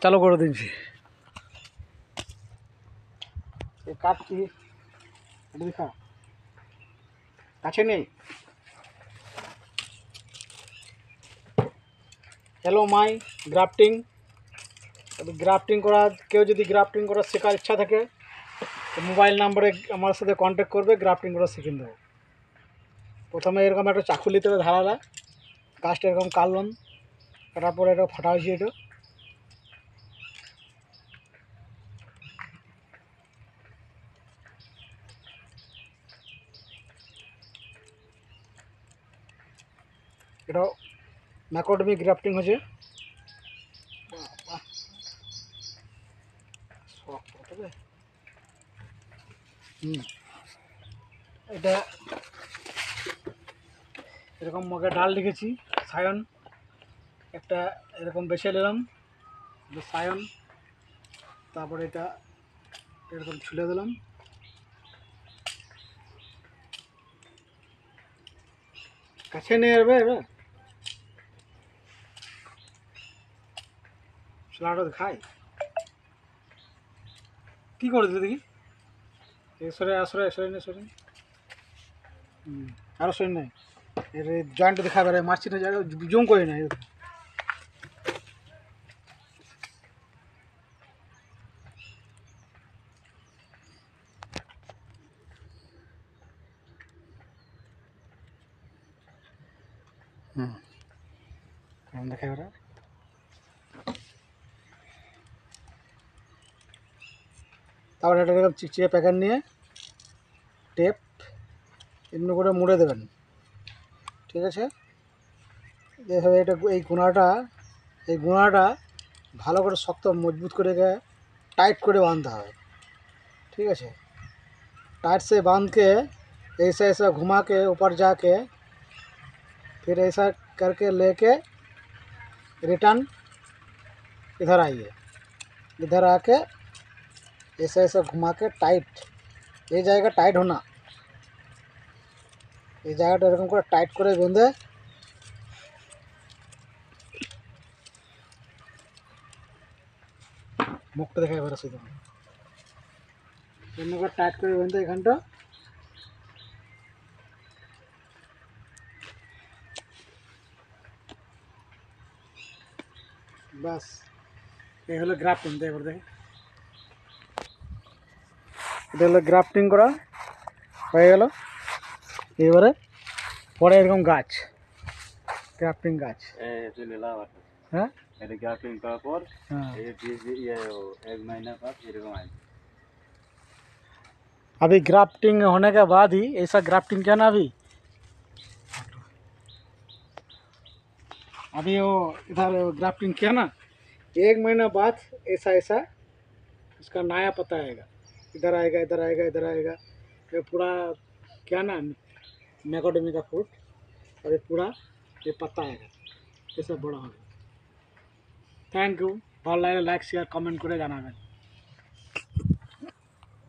চালু করে দিচ্ছি। এই কাটছি, এটা দেখা কাছে নেই। Hello my grafting. গ্রাফটিং করা, কেউ যদি গ্রাফটিং করা শেখার ইচ্ছা থাকে তো মোবাইল নাম্বারে আমার সাথে কন্ট্যাক্ট করবে, গ্রাফটিং করা শিখিয়ে দেবো। প্রথমে এরকম একটা চাকু নিতে হবে ধারালা, গাছটা এরকম কাটলাম, কাটার পরে এটা ফাটা হয়েছে। এটা ম্যাকোডমি গ্রাফটিং হচ্ছে। এটা এরকম মগে ডাল লিখেছি সায়ন, একটা এরকম বেছে নিলাম সায়ন, তারপরে এটা এরকম ছুলে দিলাম। কাছে নিয়ে যাবে এবার ছোলাটা খাই কী করে দিল দেখি। সরে আসরে সরে নে সরে, আরও সরে নেই। এর জয়েন্ট দেখাবে মারছি না, জায়গা জুম করি না। কেমন দেখাবে ওরা। তারপরে একটা এরকম চিকচিকে প্যাকেট নিয়ে টেপ এমনি করে মুড়ে দেবেন, ঠিক আছে। এভাবে এটা এই গুঁড়াটা ভালো করে শক্ত मजबूत করে टाइट করে बांधते হবে, ठीक है। टाइट से बांध के ऐसा ऐसा घुमा के ऊपर जाके फिर ऐसा करके लेके रिटर्न इधर आइए। इधर आके ऐसा ऐसा घुमा के टाइट, ये जाएगा टाइट होना, ये জায়গাটা এরকম করে টাইট করে বেঁধে মুখটা দেখাই এবার শুধু এমনি করে টাইট করে বেঁধে এখানটা বাস। এই হলো গ্রাফটিং। এবার দেখে এটা হলো গ্রাফটিং করা হয়ে গেল। এবারে পরে এরকম গাছ, গ্রাফটিং গাছ। हाँ ग्राफ्टिंग का पर ये 1 महीना बाद एरकम आए। अभी ग्राफ्टिंग होने के बाद ही ऐसा ग्राफ्टिंग किया ना, अभी वो इधर ग्राफ्टिंग किया ना, 1 महीना बाद ऐसा ऐसा उसका नया पत्ता आएगा, इधर आएगा इधर आएगा इधर आएगा। ये पूरा क्या ना मैकोडमी का फ्रूट, और ये पूरा ये पत्ता आएगा, ये सब बड़ा होगा। Thank you. ভালো লাগলে লাইক শেয়ার কমেন্ট করে জানাবেন।